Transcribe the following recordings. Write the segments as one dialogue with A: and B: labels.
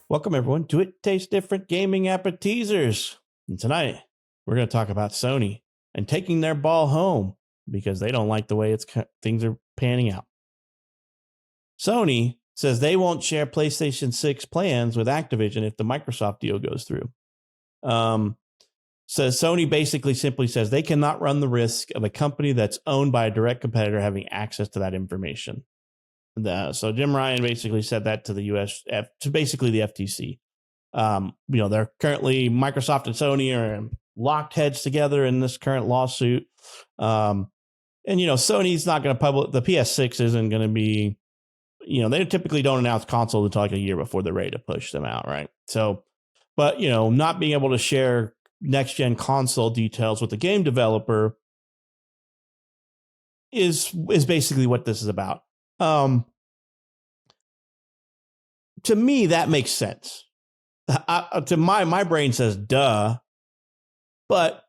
A: Welcome, everyone, to It Tastes Different Gaming Appetizers. And tonight, we're going to talk about Sony and taking their ball home because they don't like the way things are panning out. Sony says they won't share PlayStation 6 plans with Activision if the Microsoft deal goes through. So Sony basically simply says they cannot run the risk of a company that's owned by a direct competitor having access to that information. So Jim Ryan basically said that to the to basically the FTC. They're currently, Microsoft and Sony are locked heads together in this current lawsuit. Sony's not going to the PS6 isn't going to be, they typically don't announce consoles until like a year before they're ready to push them out. Right. So, but, not being able to share next gen console details with the game developer is basically what this is about. To me, that makes sense. To my brain says, duh. But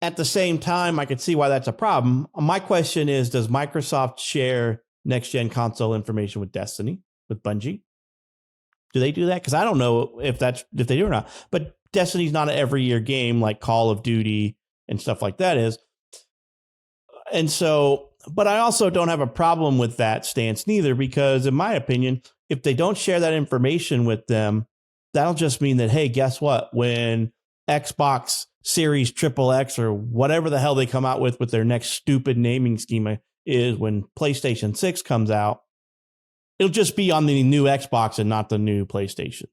A: at the same time, I could see why that's a problem. My question is, does Microsoft share next-gen console information with Destiny, with Bungie? Do they do that? Because I don't know if they do or not. But Destiny's not an every-year game like Call of Duty and stuff like that is. And so, but I also don't have a problem with that stance neither, because in my opinion, if they don't share that information with them, that'll just mean that, hey, guess what? When Xbox Series XXX or whatever the hell they come out with their next stupid naming schema is, when PlayStation 6 comes out, it'll just be on the new Xbox and not the new PlayStation.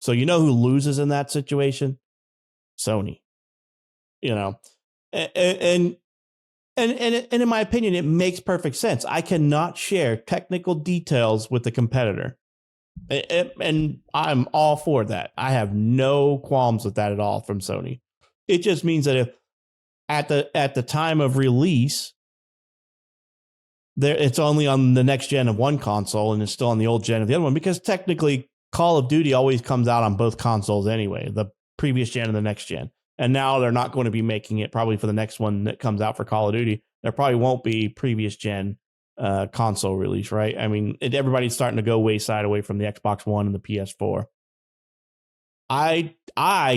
A: So you know who loses in that situation? Sony. And in my opinion, it makes perfect sense. I cannot share technical details with the competitor. And I'm all for that. I have no qualms with that at all from Sony. It just means that if at the time of release, it's only on the next gen of one console and it's still on the old gen of the other one, because technically Call of Duty always comes out on both consoles anyway, the previous gen and the next gen. And now they're not going to be making it probably for the next one that comes out for Call of Duty. There probably won't be previous gen console release, right? I mean, everybody's starting to go wayside away from the Xbox One and the PS4. I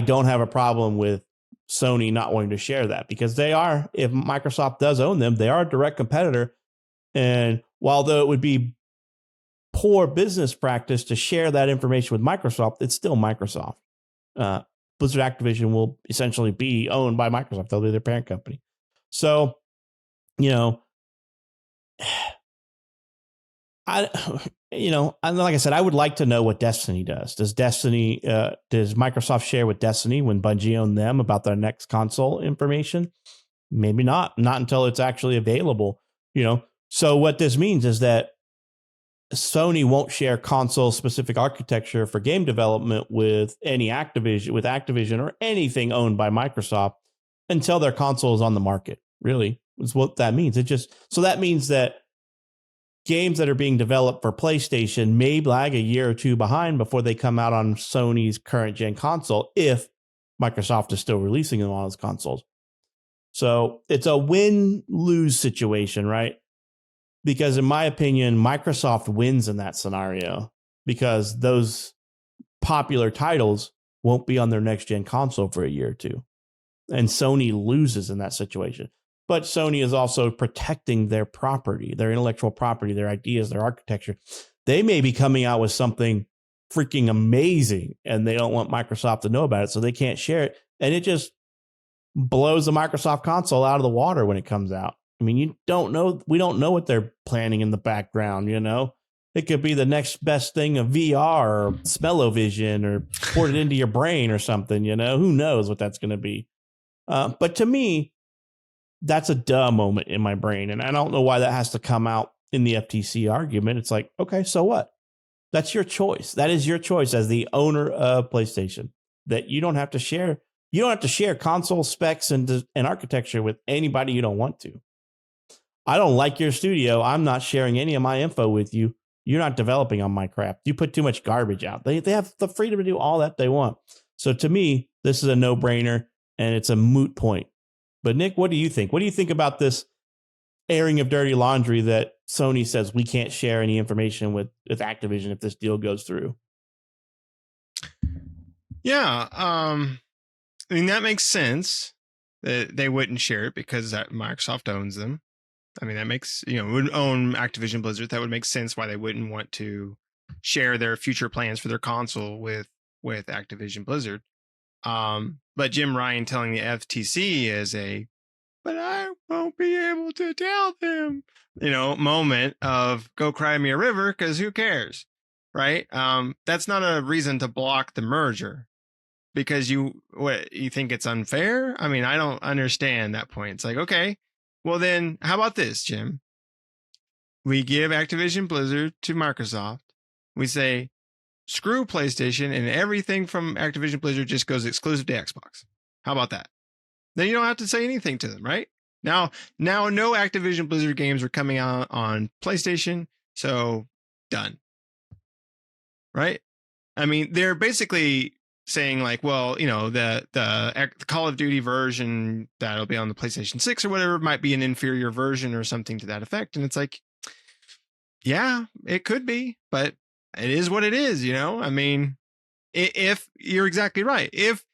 A: don't have a problem with Sony not wanting to share that, because they are, if Microsoft does own them, they are a direct competitor. And although it would be poor business practice to share that information with Microsoft, it's still Microsoft. Blizzard Activision will essentially be owned by Microsoft. They'll be their parent company. So, like I said, I would like to know what Destiny does. Does Microsoft share with Destiny when Bungie owned them about their next console information? Maybe not until it's actually available, So what this means is that Sony won't share console specific architecture for game development with Activision or anything owned by Microsoft until their console is on the market. Really, is what that means. So that means that games that are being developed for PlayStation may lag a year or two behind before they come out on Sony's current gen console, if Microsoft is still releasing them on those consoles. So it's a win-lose situation, right? Because in my opinion, Microsoft wins in that scenario, because those popular titles won't be on their next gen console for a year or two. And Sony loses in that situation. But Sony is also protecting their property, their intellectual property, their ideas, their architecture. They may be coming out with something freaking amazing and they don't want Microsoft to know about it, so they can't share it. And it just blows the Microsoft console out of the water when it comes out. I mean, we don't know what they're planning in the background, It could be the next best thing of VR or smell-o-vision or port it into your brain or something, Who knows what that's going to be. But to me, that's a duh moment in my brain. And I don't know why that has to come out in the FTC argument. It's like, okay, so what? That's your choice. That is your choice as the owner of PlayStation, that you don't have to share. You don't have to share console specs and architecture with anybody you don't want to. I don't like your studio. I'm not sharing any of my info with you. You're not developing on my crap. You put too much garbage out. They have the freedom to do all that they want. So to me, this is a no-brainer and it's a moot point. But Nick, what do you think? What do you think about this airing of dirty laundry that Sony says we can't share any information with Activision if this deal goes through.
B: Yeah, I mean, that makes sense that they wouldn't share it because Microsoft owns them. I mean, that makes, would own Activision Blizzard. That would make sense why they wouldn't want to share their future plans for their console with Activision Blizzard. But Jim Ryan telling the FTC is but I won't be able to tell them, moment of go cry me a river because who cares, right? That's not a reason to block the merger because you think it's unfair. I mean, I don't understand that point. It's like, okay, well then how about this, Jim? We give Activision Blizzard to Microsoft. We say, screw PlayStation and everything from Activision Blizzard just goes exclusive to Xbox. How about that? Then you don't have to say anything to them, right? Now no Activision Blizzard games are coming out on PlayStation, so done. Right? I mean, they're basically saying like, well, the Call of Duty version that'll be on the PlayStation 6 or whatever might be an inferior version or something to that effect. And it's like, yeah, it could be, but it is what it is, I mean, if you're exactly right, if,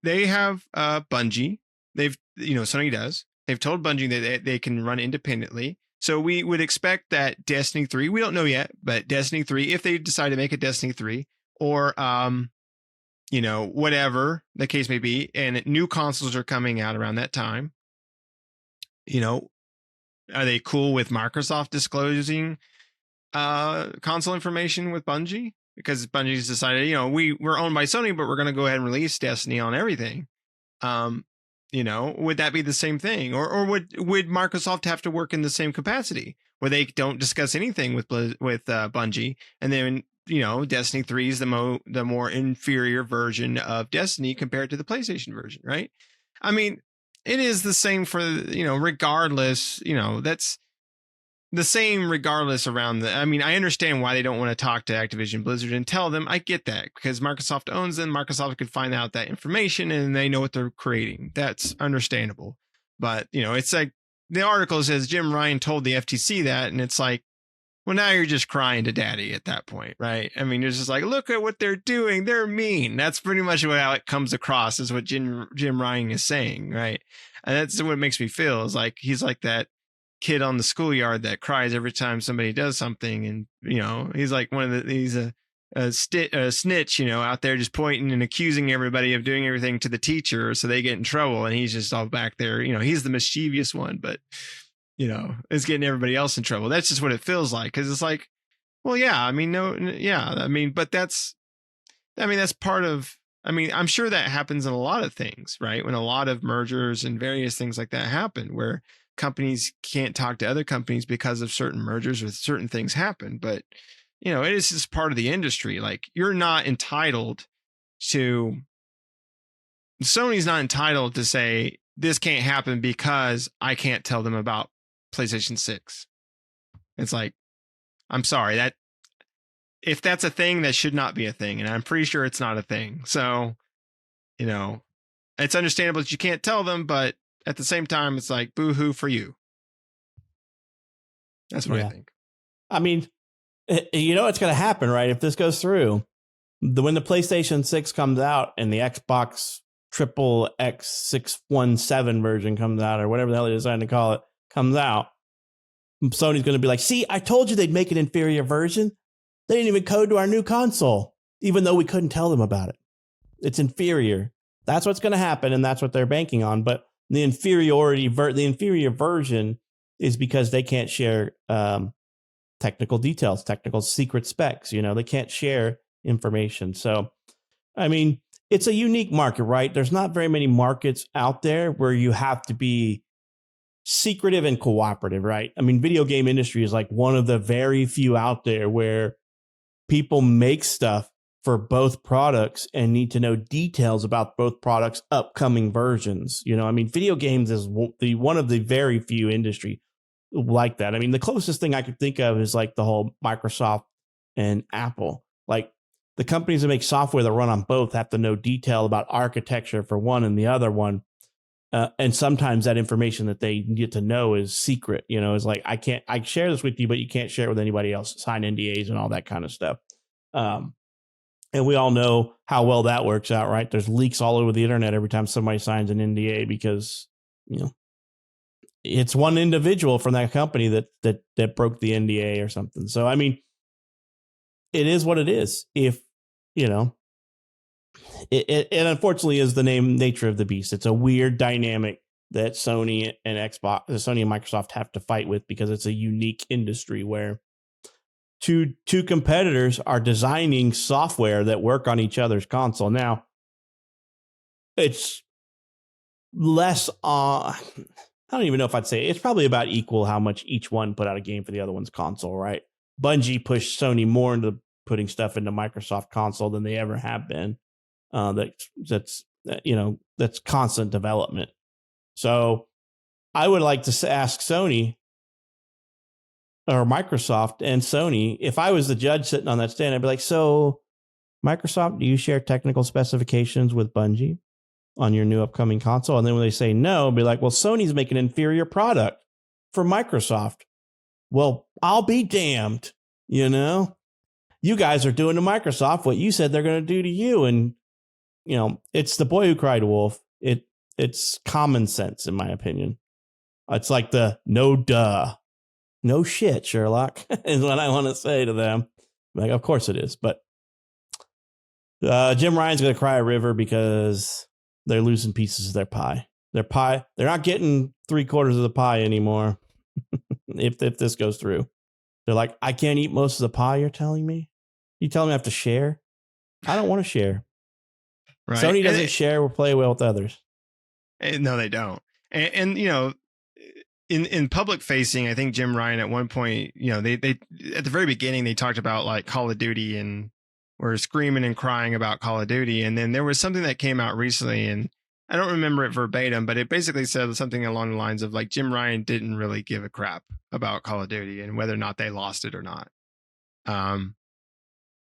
B: they have Bungie, Sony does, they've told Bungie that they can run independently. So we would expect that Destiny 3, we don't know yet, but Destiny 3, if they decide to make a Destiny 3 or, whatever the case may be, and new consoles are coming out around that time, are they cool with Microsoft disclosing console information with Bungie? Because Bungie's decided, we're owned by Sony, but we're going to go ahead and release Destiny on everything. Would that be the same thing? Or would Microsoft have to work in the same capacity where they don't discuss anything with Bungie? And then, Destiny 3 is the more inferior version of Destiny compared to the PlayStation version, right? I mean, it is the same for, regardless, that's the same regardless around I mean, I understand why they don't want to talk to Activision Blizzard and tell them. I get that because Microsoft owns them. Microsoft can find out that information and they know what they're creating. That's understandable. But, it's like the article says Jim Ryan told the FTC that, and it's like, well, now you're just crying to daddy at that point, right? I mean, it's just like, look at what they're doing. They're mean. That's pretty much how it comes across is what Jim Ryan is saying, right? And that's what makes me feel is like he's like that kid on the schoolyard that cries every time somebody does something, and he's like he's a snitch, out there just pointing and accusing everybody of doing everything to the teacher so they get in trouble, and he's just all back there, he's the mischievous one, but it's getting everybody else in trouble. That's just what it feels like, because it's like, well, yeah, I mean, but that's part of, I'm sure that happens in a lot of things, right? When a lot of mergers and various things like that happen, where companies can't talk to other companies because of certain mergers or certain things happen. But, it is just part of the industry. Like, you're not entitled to, Sony's not entitled to say this can't happen because I can't tell them about PlayStation 6. It's like, I'm sorry, that if that's a thing, that should not be a thing. And I'm pretty sure it's not a thing. So, it's understandable that you can't tell them, but at the same time, it's like, boo-hoo for you. That's what I think. I
A: mean, it's going to happen, right? If this goes through, when the PlayStation 6 comes out and the Xbox triple X 617 version comes out, or whatever the hell they decided to call it, comes out, Sony's going to be like, see, I told you they'd make an inferior version. They didn't even code to our new console, even though we couldn't tell them about it. It's inferior. That's what's going to happen, and that's what they're banking on. But the inferior version is because they can't share technical details, technical secret specs. They can't share information. So, I mean, it's a unique market, right? There's not very many markets out there where you have to be secretive and cooperative, right? I mean, video game industry is like one of the very few out there where people make stuff for both products and need to know details about both products' upcoming versions. Video games is one of the very few industry like that. I mean, the closest thing I could think of is like the whole Microsoft and Apple. Like, the companies that make software that run on both have to know detail about architecture for one and the other one. And sometimes that information that they get to know is secret, is like, I share this with you, but you can't share it with anybody else, sign NDAs and all that kind of stuff. And we all know how well that works out, right? There's leaks all over the internet every time somebody signs an NDA because, it's one individual from that company that broke the NDA or something. So, I mean, it is what it is. If, it unfortunately is the nature of the beast. It's a weird dynamic that Sony and Microsoft have to fight with because it's a unique industry where two competitors are designing software that work on each other's console. Now, it's less I don't even know if I'd say it's probably about equal how much each one put out a game for the other one's console, right? Bungie pushed Sony more into putting stuff into Microsoft console than they ever have been. That's constant development. So I would like to ask Sony or Microsoft and Sony, if I was the judge sitting on that stand, I'd be like, so Microsoft, do you share technical specifications with Bungie on your new upcoming console? And then when they say no, be like, well, Sony's making an inferior product for Microsoft. Well, I'll be damned. You guys are doing to Microsoft what you said they're going to do to you. And, it's the boy who cried wolf. It's common sense, in my opinion. It's like the no duh. No shit, Sherlock, is what I want to say to them. Like, of course it is. But Jim Ryan's going to cry a river because they're losing pieces of their pie. They're not getting 3/4 of the pie anymore. if this goes through, they're like, I can't eat most of the pie. You're telling me? You telling me I have to share? I don't want to share. Right. Sony doesn't share or play well with others.
B: No, they don't. And in public facing, I think Jim Ryan at one point, they at the very beginning, they talked about like Call of Duty and were screaming and crying about Call of Duty. And then there was something that came out recently, and I don't remember it verbatim, but it basically said something along the lines of like Jim Ryan didn't really give a crap about Call of Duty and whether or not they lost it or not.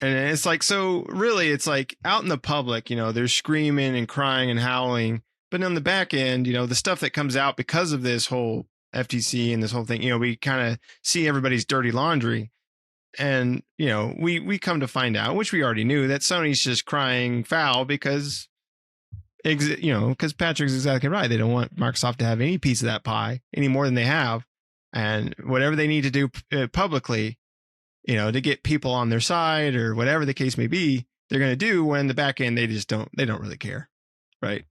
B: And it's like, so really, it's like out in the public, they're screaming and crying and howling. But on the back end, the stuff that comes out because of this whole FTC and this whole thing, we kind of see everybody's dirty laundry. And, we come to find out, which we already knew, that Sony's just crying foul because Patrick's exactly right. They don't want Microsoft to have any piece of that pie any more than they have. And whatever they need to do publicly, to get people on their side or whatever the case may be, they're going to do when the back end, they don't really care. Right.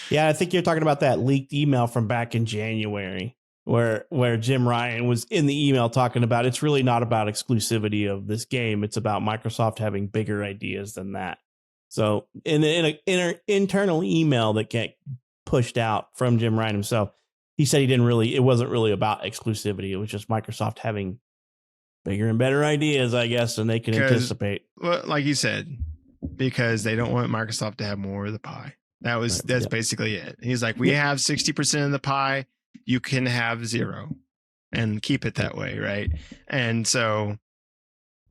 A: Yeah. I think you're talking about that leaked email from back in January where Jim Ryan was in the email talking about, it's really not about exclusivity of this game. It's about Microsoft having bigger ideas than that. So in an internal email that got pushed out from Jim Ryan himself, he said it wasn't really about exclusivity. It was just Microsoft having bigger and better ideas, I guess, than they can anticipate.
B: Well, like you said, because they don't want Microsoft to have more of the pie. That's basically it. He's like, we have 60% of the pie. You can have 0 and keep it that way. Right. And so,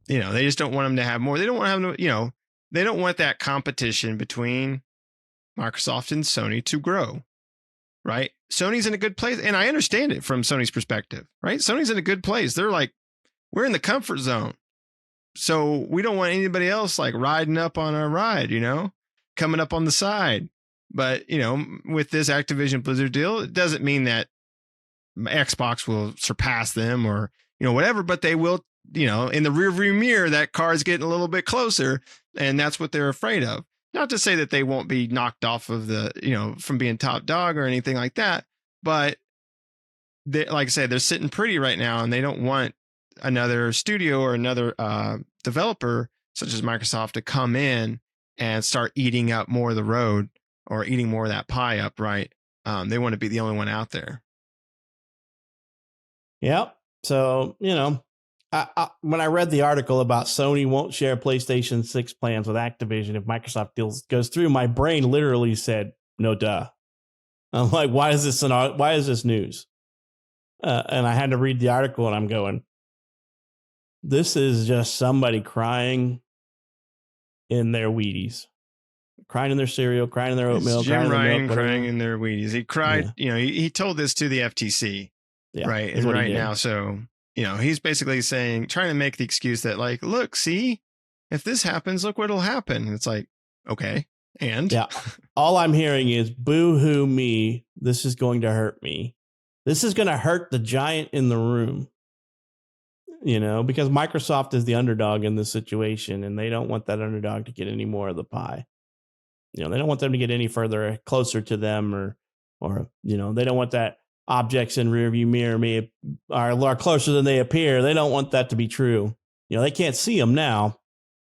B: they just don't want them to have more. They don't want to have, they don't want that competition between Microsoft and Sony to grow. Right. Sony's in a good place. And I understand it from Sony's perspective. Right. Sony's in a good place. They're like, we're in the comfort zone. So we don't want anybody else like riding up on our ride, coming up on the side. But, with this Activision Blizzard deal, it doesn't mean that Xbox will surpass them or, whatever, but they will, in the rearview mirror, that car's getting a little bit closer. And that's what they're afraid of. Not to say that they won't be knocked off of from being top dog or anything like that. But like I said, they're sitting pretty right now and they don't want another studio or another developer such as Microsoft to come in and start eating up more of the road or eating more of that pie up, right? They want to be the only one out there.
A: Yep. So, when I read the article about Sony won't share PlayStation 6 plans with Activision if Microsoft deals goes through, my brain literally said, no duh. I'm like, why is this news? And I had to read the article and I'm going, this is just somebody crying in their Wheaties, crying in their cereal, crying in their oatmeal,
B: It's Jim
A: crying in their
B: Ryan
A: milk,
B: crying in their Wheaties. He cried, he told this to the FTC, right?
A: That's
B: And
A: what he
B: right
A: did.
B: now, so, he's basically trying to make the excuse that, like, look, see, if this happens, look what'll happen. And it's like, okay. And
A: yeah, all I'm hearing is boo-hoo me. This is going to hurt me. This is going to hurt the giant in the room, because Microsoft is the underdog in this situation, and they don't want that underdog to get any more of the pie. They don't want them to get any further closer to them, or they don't want that objects in rearview mirror are closer than they appear. They don't want that to be true. They can't see them now.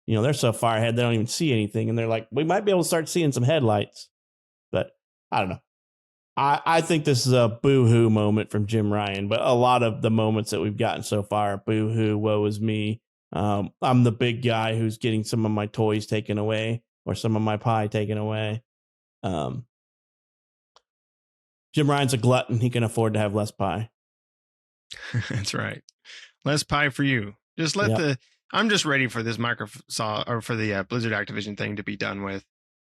A: They're so far ahead, they don't even see anything. And they're like, we might be able to start seeing some headlights. But I don't know. I think this is a boo-hoo moment from Jim Ryan. But a lot of the moments that we've gotten so far, boo-hoo, woe is me. I'm the big guy who's getting some of my toys taken away or some of my pie taken away. Jim Ryan's a glutton. He can afford to have less pie.
B: That's right. Less pie for you. Just let I'm just ready for this Microsoft or for the Blizzard Activision thing to be done with.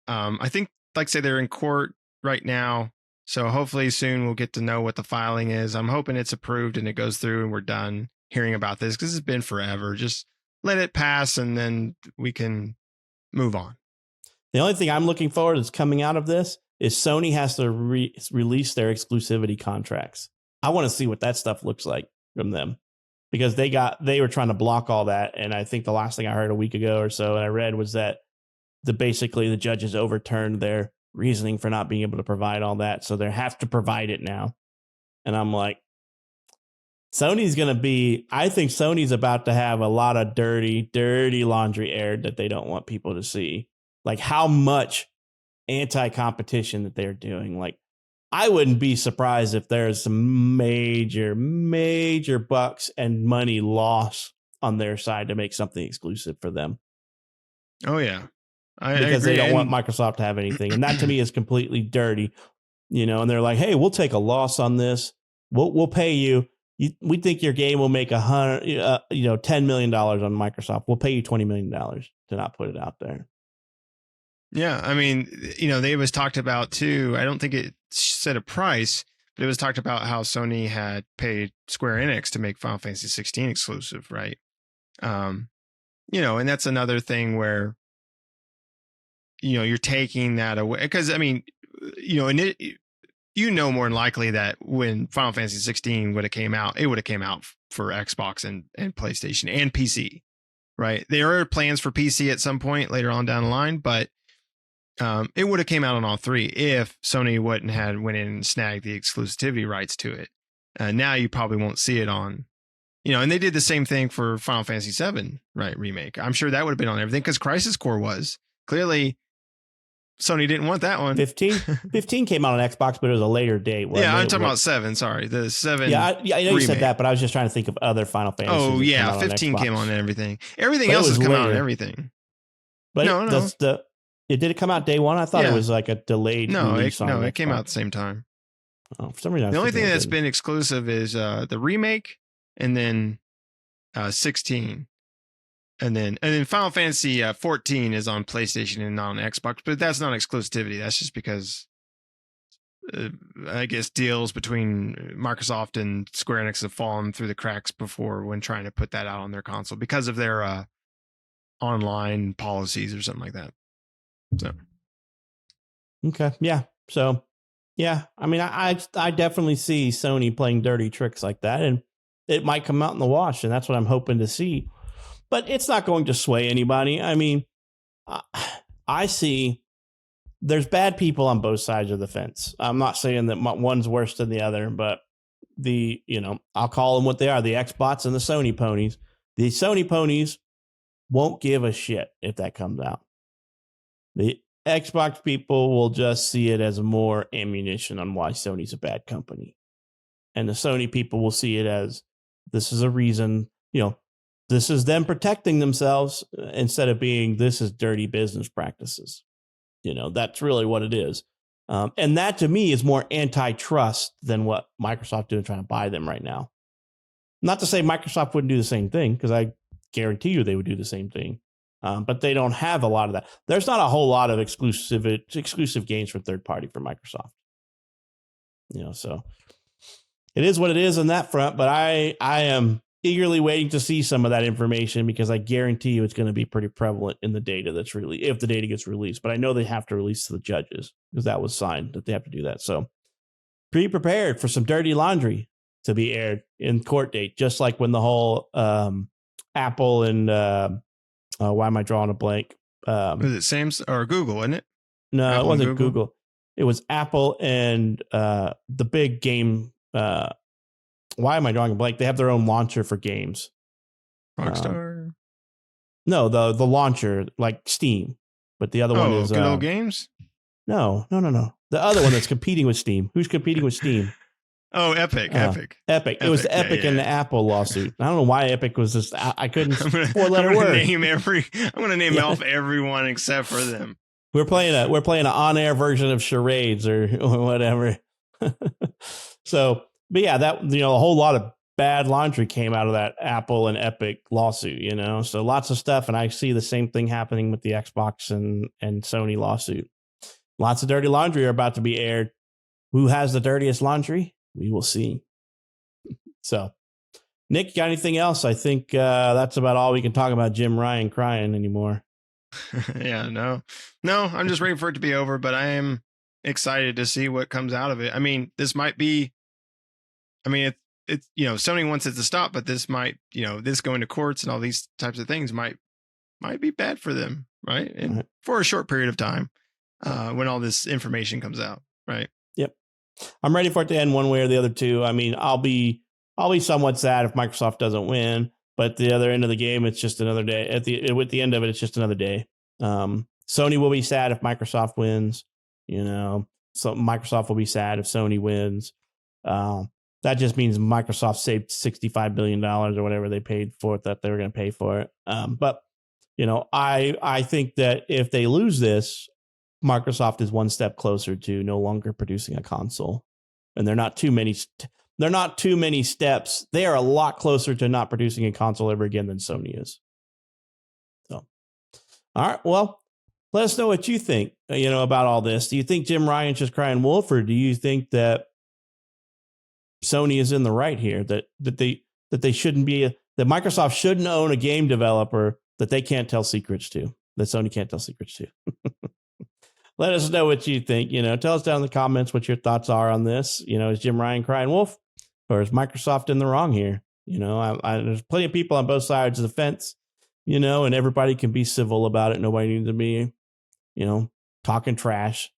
B: I think, like I say, they're in court right now. So hopefully soon we'll get to know what the filing is. I'm hoping it's approved and it goes through and we're done hearing about this because it's been forever. Just let it pass and then we can move on.
A: The only thing I'm looking forward to is coming out of this is Sony has to release their exclusivity contracts. I want to see what that stuff looks like from them. Because they were trying to block all that. And I think the last thing I heard a week ago or so and I read was that basically the judges overturned their reasoning for not being able to provide all that. So they have to provide it now. And I'm like, I think Sony's about to have a lot of dirty, dirty laundry aired that they don't want people to see. Like how much anti-competition that they're doing. Like, I wouldn't be surprised if there's some major, major bucks and money loss on their side to make something exclusive for them.
B: Oh, yeah.
A: Because they don't want Microsoft to have anything. And that to me is completely dirty, and they're like, hey, we'll take a loss on this. We'll pay you. We think your game will make $10 million on Microsoft. We'll pay you $20 million to not put it out there.
B: Yeah, I mean, they was talked about too. I don't think it said a price, but it was talked about how Sony had paid Square Enix to make Final Fantasy 16 exclusive, right? And that's another thing where, you're taking that away because I mean, more than likely that when Final Fantasy 16 would have came out, it would have came out for Xbox and PlayStation and PC, right? There are plans for PC at some point later on down the line, but it would have came out on all three if Sony went in and snagged the exclusivity rights to it. Now you probably won't see it on, and they did the same thing for Final Fantasy 7, right? Remake. I'm sure that would have been on everything because Crisis Core was. Clearly, Sony didn't want that one.
A: 15 came out on Xbox, but it was a later date.
B: Yeah, I'm talking about 7. Sorry, the 7.
A: Yeah, I know remake. You said that, but I was just trying to think of other Final Fantasy.
B: Oh yeah, 15 came on everything. Everything else has come out on everything.
A: But no. Did it come out day one? I thought it was like a delayed release.
B: It came out at the same time.
A: Oh, for some reason,
B: the only thing that's been exclusive is the remake, and then 16, and then Final Fantasy 14 is on PlayStation and not on Xbox. But that's not exclusivity. That's just because I guess deals between Microsoft and Square Enix have fallen through the cracks before when trying to put that out on their console because of their online policies or something like that. So,
A: okay, yeah. So, yeah. I mean, I definitely see Sony playing dirty tricks like that, and it might come out in the wash, and that's what I'm hoping to see. But it's not going to sway anybody. I mean, I see there's bad people on both sides of the fence. I'm not saying that one's worse than the other, but I'll call them what they are: the Xbots and the Sony ponies. The Sony ponies won't give a shit if that comes out. The Xbox people will just see it as more ammunition on why Sony's a bad company. And the Sony people will see it as this is a reason, this is them protecting themselves instead of being this is dirty business practices. That's really what it is. And that to me is more antitrust than what Microsoft doing trying to buy them right now. Not to say Microsoft wouldn't do the same thing, because I guarantee you they would do the same thing. But they don't have a lot of that. There's not a whole lot of exclusive games for third party for Microsoft. So it is what it is on that front. But I am eagerly waiting to see some of that information, because I guarantee you it's going to be pretty prevalent in the data that's really, if the data gets released. But I know they have to release to the judges, because that was signed that they have to do that. So be prepared for some dirty laundry to be aired in court date, just like when the whole Apple and why am I drawing a blank?
B: Was it Sam's or Google, wasn't it?
A: No,
B: Apple
A: it wasn't Google. It was Apple and the big game. Why am I drawing a blank? They have their own launcher for games.
B: Rockstar.
A: No, the launcher, like Steam. But the other one is
B: Good Old Games?
A: No. The other one that's competing with Steam. Who's competing with Steam?
B: Oh, Epic.
A: Epic. It was the Epic and the Apple lawsuit. I don't know why Epic was just. I couldn't. Four-letter word.
B: I'm going to name off everyone except for them.
A: We're playing an on-air version of charades or whatever. So, but yeah, that a whole lot of bad laundry came out of that Apple and Epic lawsuit. So lots of stuff, and I see the same thing happening with the Xbox and Sony lawsuit. Lots of dirty laundry are about to be aired. Who has the dirtiest laundry? We will see. So, Nick, you got anything else? I think that's about all we can talk about Jim Ryan crying anymore.
B: Yeah, no, I'm just waiting for it to be over, but I am excited to see what comes out of it. I mean, this might be, it's Sony wants it to stop, but this might, this going to courts and all these types of things might be bad for them, right? And for a short period of time, when all this information comes out, right?
A: Yep. I'm ready for it to end one way or the other too. I mean, I'll be somewhat sad if Microsoft doesn't win, but the other end of the game, it's just another day. At the end of it, it's just another day. Sony will be sad if Microsoft wins. So Microsoft will be sad if Sony wins. That just means Microsoft saved $65 billion or whatever they paid for it, that they were going to pay for it. But I think that if they lose this, Microsoft is one step closer to no longer producing a console, and they're not too many steps. They are a lot closer to not producing a console ever again than Sony is. So, all right. Well, let us know what you think, about all this. Do you think Jim Ryan's just crying wolf, or do you think that Sony is in the right here, that they shouldn't be, that Microsoft shouldn't own a game developer that they can't tell secrets to, that Sony can't tell secrets to? Let us know what you think. Tell us down in the comments what your thoughts are on this. Is Jim Ryan crying wolf, or is Microsoft in the wrong here? There's plenty of people on both sides of the fence, and everybody can be civil about it. Nobody needs to be, talking trash.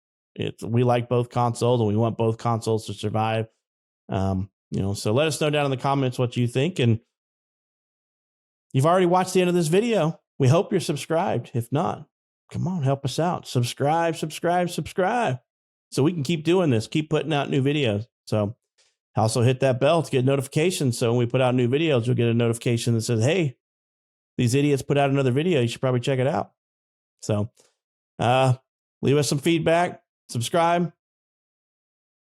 A: We like both consoles, and we want both consoles to survive. So let us know down in the comments what you think. And you've already watched the end of this video. We hope you're subscribed. If not, come on, help us out. Subscribe. So we can keep doing this, keep putting out new videos. So also hit that bell to get notifications. So when we put out new videos, you'll get a notification that says, hey, these idiots put out another video. You should probably check it out. So leave us some feedback, subscribe,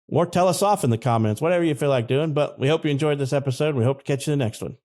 A: or tell us off in the comments, whatever you feel like doing. But we hope you enjoyed this episode. We hope to catch you in the next one.